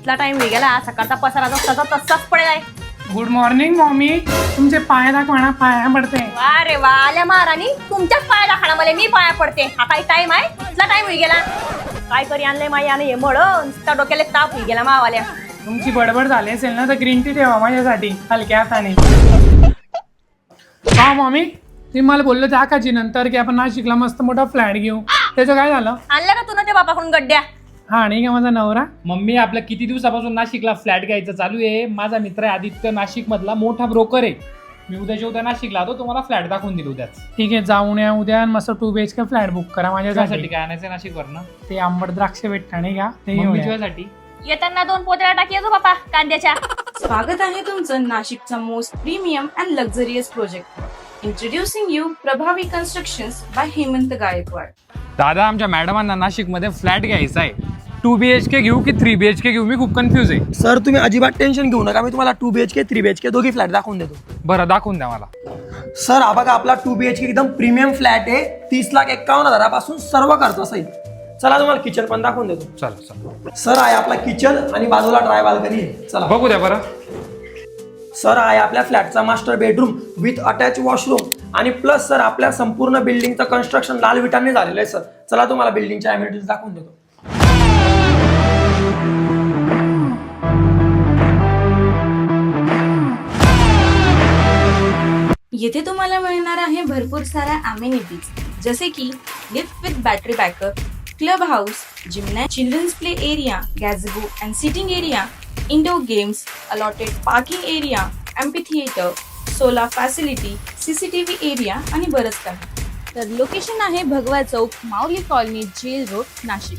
इथला टाइम होई गेला सकाळचा पसारा जो तसाच पडेल आहे. Good morning mummy. तुमचे पाय दाखवा, पाया पडते. वा रे वा आल्या महाराणी तुमच्याच पायाला खाणा मला मी पाया पडते. हा काही टाइम आहे इथला टाइम होई गेला. काय करी आणलंय माई आणि हे मळ नुसता डोक्याला ताप होई गेला मावाल्या. तुमची बडबड झाली असेल ना तर ग्रीन टी ठेवा माझ्यासाठी हलक्या हाताने. हा मम्मी तुम्ही मला बोललो त्या काची नंतर की आपण नाशिकला मस्त मोठा फ्लॅट घेऊ, त्याचं काय झालं? आणलं का तू ना ते बापाकडून गड्ड्या? हा आणि का माझा नवरा? मम्मी आपलं किती दिवसापासून नाशिकला फ्लॅट घ्यायचं चालू आहे. माझा मित्र आहे आदित्य, नाशिक मधला मोठा ब्रोकर आहे. मी उद्या नाशिकला आलो, तुम्हाला फ्लॅट दाखवून दिलो उद्याच. ठीक आहे जाऊन या उद्या मस्त 2 BHK फ्लॅट बुक करा माझ्यासाठी. काय आणायचं नाशिक वरनं? ते आंबट द्राक्ष भेटता नाही का ते मम्मी घेऊन या. तुझ्यासाठी येताना 2 पोतळ्या टाकी येतो बापा कांद्याच्या. स्वागत आहे तुमचं नाशिकचा most premium and luxurious project. Introducing you प्रभावी कन्स्ट्रक्शन्स बाय हेमंत गायकवाड. दादा आमच्या मॅडमांना नाशिक मध्ये फ्लॅट घ्यायचा आहे. 2 BHK घेऊ की 3 BHK घेऊ, मी खूप कन्फ्युज आहे. सर तुम्ही अजिबात टेन्शन घेऊ नका, मी तुम्हाला 2 BHK 3 BHK दोघी फ्लॅट दाखवून देतो. बरं दाखवून द्या मला. सर हा बघा आपला 2 BHK एकदम प्रीमियम फ्लॅट आहे. 30,51,000 सर्व खर्च असेल. चला तुम्हाला किचन पण दाखवून देतो. चला सर आहे आपला किचन आणि बाजूला ड्राय बाल्कनी आहे. चला बघू द्या बरं. सर आहे आपल्या फ्लॅटचा master bedroom with attach washroom आणि प्लस सर आपल्या संपूर्ण बिल्डिंगचं कन्स्ट्रक्शन लाल विटांनी झालेलं आहे. सर चला तुम्हाला बिल्डिंगच्या अमेनिटीज दाखवून देतो. येथे तुम्हाला मिळणार आहे भरपूर साऱ्या अमेनिटीज जसे की lift with battery backup, club house, जिमनॅ, children's play area, gazebo and sitting area, indoor games, allotted parking area, amphitheatre, solar facility, CCTV area आणि बरंच काही. तर लोकेशन आहे Bhagwa Chowk, Mauli colony, jail road, Nashik.